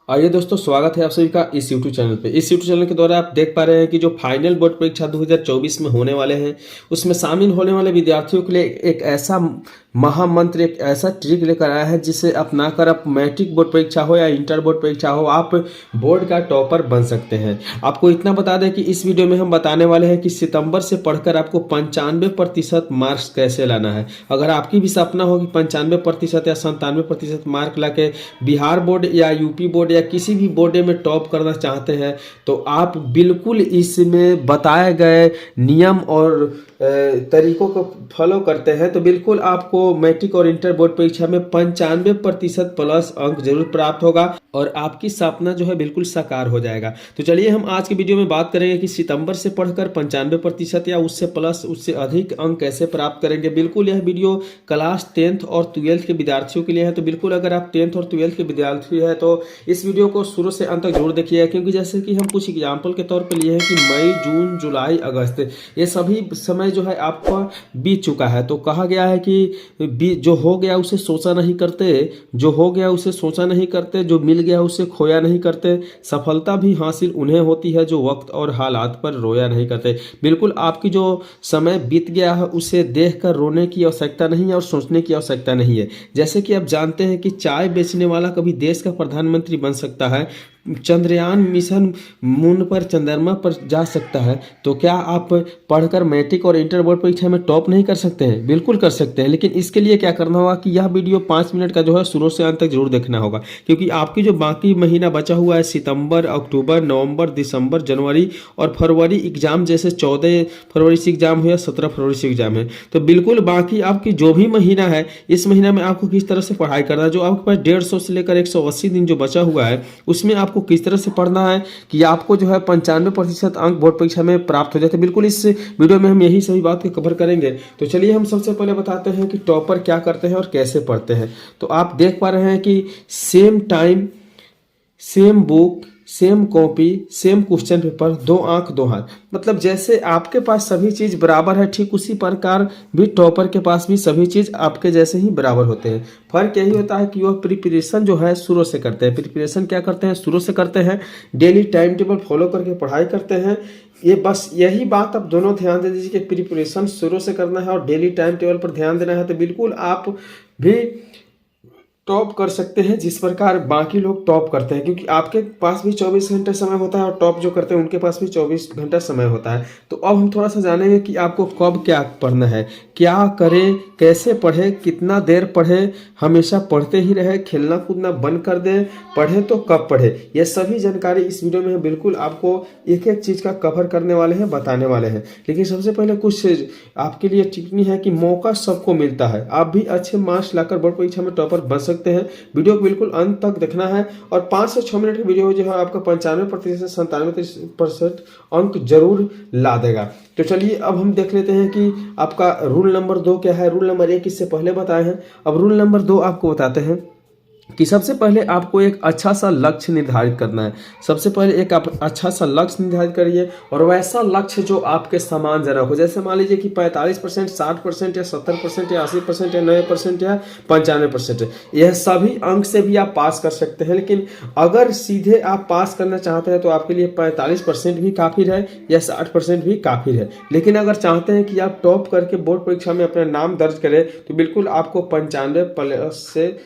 आइए दोस्तों, स्वागत है आप सभी का इस YouTube चैनल पे। इस YouTube चैनल के द्वारा आप देख पा रहे हैं कि जो फाइनल बोर्ड परीक्षा 2024 में होने वाले हैं, उसमें शामिल होने वाले विद्यार्थियों के लिए एक ऐसा महामंत्र, एक ऐसा ट्रिक लेकर आया है जिसे अपनाकर आप मैट्रिक बोर्ड परीक्षा हो या इंटर बोर्ड परीक्षा हो, आप बोर्ड का टॉपर बन सकते हैं। आपको इतना बता दें कि इस वीडियो में हम बताने वाले हैं कि सितंबर से पढ़कर आपको 95% मार्क्स कैसे लाना है। अगर आपकी भी सपना हो कि 95% या 97% मार्क ला के बिहार बोर्ड या यूपी बोर्ड या किसी भी बोर्ड में टॉप करना चाहते हैं, तो आप बिल्कुल इसमें बताए गए नियम और तरीकों को फॉलो करते हैं तो बिल्कुल आपको मैट्रिक और इंटर बोर्ड परीक्षा में 95% प्लस अंक जरूर प्राप्त होगा और आपकी सपना जो है बिल्कुल साकार हो जाएगा। तो चलिए हम आज की वीडियो में बात करेंगे कि सितंबर से पढ़कर 95% या उससे प्लस उससे अधिक अंक कैसे प्राप्त करेंगे। बिल्कुल यह वीडियो क्लास 10th और 12th के विद्यार्थियों के लिए है। तो बिल्कुल अगर आप 10th और 12th के विद्यार्थी है तो इस वीडियो को शुरू से अंत तक जरूर देखिएगा, क्योंकि जैसे कि हम कुछ एग्जाम्पल के तौर पर लिए हैं कि मई, जून, जुलाई, अगस्त, ये सभी समय जो है आपका बीत चुका है। तो कहा गया है कि जो हो गया उसे सोचा नहीं करते, जो हो गया उसे सोचा नहीं करते, जो मिल गया उसे खोया नहीं करते, सफलता भी हासिल उन्हें होती है जो वक्त और हालात पर रोया नहीं करते। बिल्कुल आपकी जो समय बीत गया है उसे देखकर रोने की आवश्यकता नहीं है और सोचने की आवश्यकता नहीं है। जैसे कि आप जानते हैं कि चाय बेचने वाला कभी देश का प्रधानमंत्री बन सकता है, चंद्रयान मिशन मून पर, चंद्रमा पर जा सकता है, तो क्या आप पढ़कर मैट्रिक और इंटर बोर्ड परीक्षा में टॉप नहीं कर सकते हैं? बिल्कुल कर सकते हैं, लेकिन इसके लिए क्या करना होगा कि यह वीडियो 5 मिनट का जो है शुरू से अंत तक जरूर देखना होगा, क्योंकि आपकी जो बाकी महीना बचा हुआ है, सितंबर, अक्टूबर, नवंबर, दिसंबर, जनवरी और फरवरी एग्जाम, जैसे 14 फरवरी से एग्जाम हो या 17 फरवरी से एग्जाम है, तो बिल्कुल बाकी आपकी जो भी महीना है, इस महीना में आपको किस तरह से पढ़ाई करना है। जो आपके पास 150 से लेकर 180 दिन जो बचा हुआ है, उसमें आपको किस तरह से पढ़ना है कि आपको जो है 95% अंक बोर्ड परीक्षा में प्राप्त हो जाते हैं। बिल्कुल इस वीडियो में हम यही सभी बात को कवर करेंगे। तो चलिए हम सबसे पहले बताते हैं कि टॉपर क्या करते हैं और कैसे पढ़ते हैं। तो आप देख पा रहे हैं कि same time, same book, same copy, same question paper, 2 आंख 2 हाथ। मतलब जैसे आपके पास सभी चीज बराबर है, ठीक उसी प्रकार भी टॉपर के पास भी सभी चीज आपके जैसे ही बराबर होते हैं। फर्क यही होता है कि वह प्रिपरेशन जो है शुरू से करते हैं। प्रिपरेशन क्या करते हैं? शुरू से करते हैं, डेली टाइम टेबल फॉलो करके पढ़ाई करते हैं। ये बस यही बात आप दोनों ध्यान दे दीजिए कि प्रिपरेशन शुरू से करना है और डेली टाइम टेबल पर ध्यान देना है, तो बिल्कुल आप भी टॉप कर सकते हैं जिस प्रकार बाकी लोग टॉप करते हैं। क्योंकि आपके पास भी 24 घंटे समय होता है और टॉप जो करते हैं उनके पास भी 24 घंटा समय होता है। तो अब हम थोड़ा सा जानेंगे कि आपको कब क्या पढ़ना है, क्या करें, कैसे पढ़े, कितना देर पढ़े, हमेशा पढ़ते ही रहे, खेलना कूदना बंद कर दें, पढ़े तो कब पढ़े, ये सभी जानकारी इस वीडियो में बिल्कुल आपको एक एक चीज़ का कवर करने वाले हैं, बताने वाले हैं। लेकिन सबसे पहले कुछ आपके लिए टिप्पणी है कि मौका सबको मिलता है। आप भी अच्छे मार्क्स लाकर बोर्ड परीक्षा में टॉपर बन सकते हैं। वीडियो को बिल्कुल अंत तक देखना है और 5 से 6 मिनट की वीडियो जो है आपका 95% से 97% अंक जरूर ला देगा। तो चलिए अब हम देख लेते हैं कि आपका रूल नंबर 2 क्या है। रूल नंबर 1 इससे पहले बताए हैं, अब रूल नंबर 2 आपको बताते हैं कि सबसे पहले आपको एक अच्छा सा लक्ष्य निर्धारित करना है। सबसे पहले एक आप अच्छा सा लक्ष्य निर्धारित करिए और वैसा लक्ष्य जो आपके सम्मानजनक हो। जैसे मान लीजिए कि 45%, 60% या 70% या 80% या 90% या 95%, यह सभी अंक से भी आप पास कर सकते हैं। लेकिन अगर सीधे आप पास करना चाहते हैं तो आपके लिए 45% भी काफ़ी है या 60% भी काफ़ी है। लेकिन अगर चाहते हैं कि आप टॉप करके बोर्ड परीक्षा में अपना नाम दर्ज करें तो बिल्कुल आपको 95%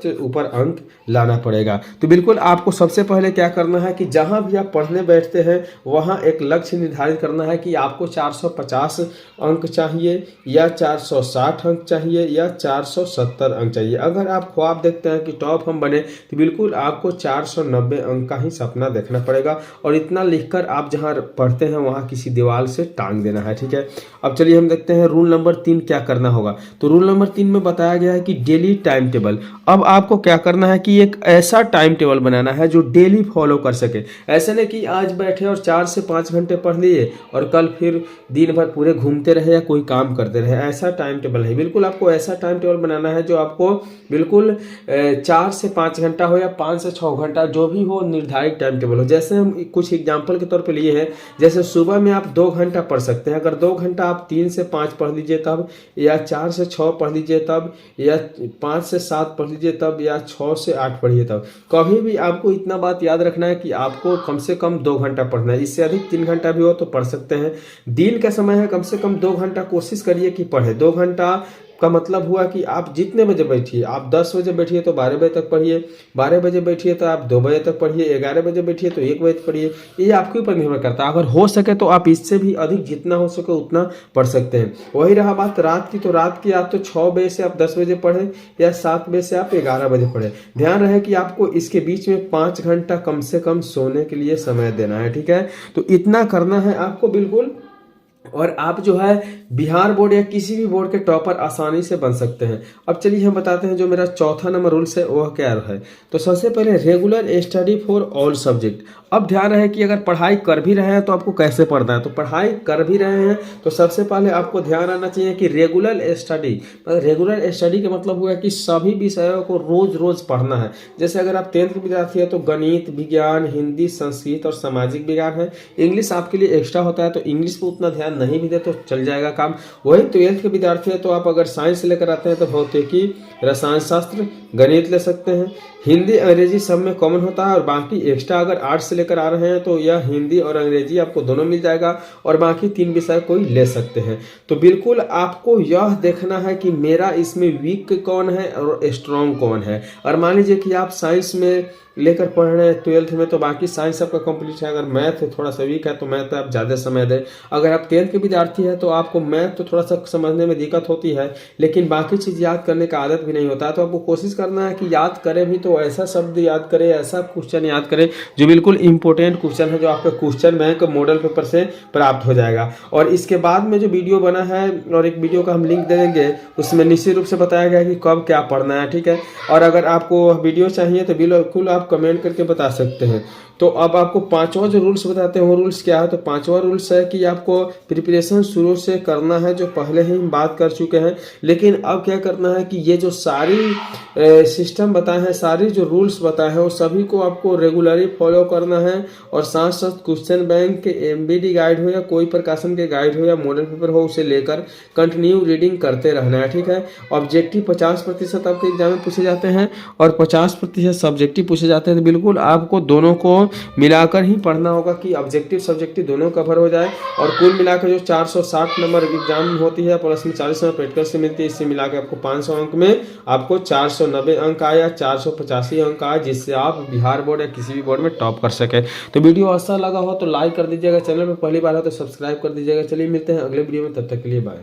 से ऊपर अंक लाना पड़ेगा। तो बिल्कुल आपको सबसे पहले क्या करना है कि जहां भी आप पढ़ने बैठते हैं वहां एक लक्ष्य निर्धारित करना है कि आपको 450 अंक चाहिए या 460 अंक चाहिए या 470 अंक चाहिए। अगर आप ख्वाब देखते हैं कि टॉप हम बने तो बिल्कुल आपको 490 अंक का ही सपना देखना पड़ेगा और इतना लिखकर आप जहां पढ़ते हैं वहां किसी दीवार से टांग देना है। ठीक है, अब चलिए हम देखते हैं रूल नंबर 3 क्या करना होगा। तो रूल नंबर 3 में बताया गया है कि डेली टाइम टेबल। अब आपको क्या करना है कि एक ऐसा टाइम टेबल बनाना है जो डेली फॉलो कर सके। ऐसे नहीं कि आज बैठे और 4 से 5 घंटे पढ़ लिए और कल फिर दिन भर पूरे घूमते रहे या कोई काम करते रहे। ऐसा टाइम टेबल है, बिल्कुल आपको ऐसा टाइम टेबल बनाना है जो आपको बिल्कुल 4 से 5 घंटा हो या 5 से 6 घंटा, जो भी हो निर्धारित टाइम टेबल हो। जैसे हम कुछ एग्जाम्पल के तौर पर लिए हैं, जैसे सुबह में आप 2 घंटा पढ़ सकते हैं। अगर 2 घंटा आप 3 से 5 पढ़ लीजिए तब, या 4 से 6 पढ़ लीजिए तब, या 5 5 से 7 पढ़ लीजिए तब, या 6 से 8 पढ़िए तब। कभी भी आपको इतना बात याद रखना है कि आपको कम से कम 2 घंटा पढ़ना है, इससे अधिक 3 घंटा भी हो तो पढ़ सकते हैं। दिन का समय है, कम से कम 2 घंटा कोशिश करिए कि पढ़े। 2 घंटा का मतलब हुआ कि आप जितने बजे बैठिए, आप 10 बजे बैठिए तो 12 बजे तक पढ़िए, 12 बजे बैठिए तो आप 2 बजे तक पढ़िए, 11 बजे बैठिए तो 1 बजे तक पढ़िए। ये आपके ऊपर निर्भर करता है। अगर हो सके तो आप इससे भी अधिक जितना हो सके उतना पढ़ सकते हैं। वही रहा बात रात की, तो रात की आप तो 6 बजे से आप 10 बजे पढ़ें, या 7 बजे से आप 11 बजे पढ़ें। ध्यान रहे कि आपको इसके बीच में 5 घंटा कम से कम सोने के लिए समय देना है, ठीक है। तो इतना करना है आपको बिल्कुल, और आप जो है बिहार बोर्ड या किसी भी बोर्ड के टॉपर आसानी से बन सकते हैं। अब चलिए हम बताते हैं जो मेरा चौथा नंबर रूल्स है वह क्या है। तो सबसे पहले regular study for all subject. अब ध्यान रहे कि अगर पढ़ाई कर भी रहे हैं तो आपको कैसे पढ़ना है। तो पढ़ाई कर भी रहे हैं तो सबसे पहले आपको ध्यान रखना चाहिए कि रेगुलर स्टडी, रेगुलर स्टडी का मतलब हुआ कि सभी विषयों को रोज रोज पढ़ना है। जैसे अगर आप 10th के विद्यार्थी है तो गणित, विज्ञान, हिंदी, संस्कृत और सामाजिक विज्ञान है। इंग्लिश आपके लिए एक्स्ट्रा होता है तो इंग्लिश पर उतना ध्यान नहीं भी दे तो चल जाएगा काम। वही 12th के विद्यार्थी है तो आप अगर साइंस लेकर आते हैं तो भौतिकी, रसायन शास्त्र, गणित ले सकते हैं। हिंदी अंग्रेजी सब में कॉमन होता है, और बाकी एक्स्ट्रा अगर आर्ट्स से लेकर आ रहे हैं तो यह हिंदी और अंग्रेजी आपको दोनों मिल जाएगा, और बाकी 3 विषय कोई ले सकते हैं। तो बिल्कुल आपको यह देखना है कि मेरा इसमें वीक कौन है और स्ट्रॉन्ग कौन है। और मान लीजिए कि आप साइंस में लेकर पढ़ रहे हैं 12th में तो बाकी साइंस आपका कंप्लीट है। अगर मैथ थोड़ा सा वीक है तो मैथ आप ज़्यादा समय दें। अगर आप 10th के विद्यार्थी है तो आपको मैथ तो थोड़ा सा समझने में दिक्कत होती है, लेकिन बाकी चीज़ याद करने का आदत भी नहीं होता है। तो आपको कोशिश करना है कि याद करें भी तो ऐसा शब्द याद करें, ऐसा क्वेश्चन याद करें जो बिल्कुल इंपॉर्टेंट क्वेश्चन है, जो आपके क्वेश्चन बैंक मॉडल पेपर से प्राप्त हो जाएगा। और इसके बाद में जो वीडियो बना है, और एक वीडियो का हम लिंक दे देंगे, उसमें निश्चित रूप से बताया गया है कि कब क्या पढ़ना है, ठीक है। और अगर आपको वीडियो चाहिए तो बिल्कुल आप कमेंट करके बता सकते हैं। तो अब आपको 5वां जो रूल्स बताते हैं वो रूल्स क्या है। तो 5वां रूल्स है कि आपको प्रिपरेशन शुरू से करना है, जो पहले ही हम बात कर चुके हैं। लेकिन अब क्या करना है कि ये जो सारी सिस्टम बताए हैं, सारी जो रूल्स बताए हैं, वो सभी को आपको रेगुलरली फॉलो करना है। और साथ साथ क्वेश्चन बैंक के एमबीडी गाइड हो या कोई प्रकाशन के गाइड हो या मॉडल पेपर हो, उसे लेकर कंटिन्यू रीडिंग करते रहना है, ठीक है। ऑब्जेक्टिव 50% आपके एग्जाम में पूछे जाते हैं और 50% सब्जेक्टिव पूछे जाते हैं। तो बिल्कुल आपको दोनों को मिलाकर ही पढ़ना होगा कि ऑब्जेक्टिव सब्जेक्टिव दोनों कवर हो जाए। और कुल मिलाकर जो 460 नंबर एग्जाम होती है, प्लस में 40 नंबर प्रैक्टिकल से मिलती है, इससे मिलाकर आपको 500 अंक में आपको 490 अंक आया, 485 अंक आया, जिससे आप बिहार बोर्ड या किसी भी बोर्ड में टॉप कर सके। तो वीडियो अच्छा लगा हो तो लाइक कर दीजिएगा, चैनल पर पहली बार हो तो सब्सक्राइब कर दीजिएगा। चलिए मिलते हैं अगले वीडियो में, तब तक के लिए बाय।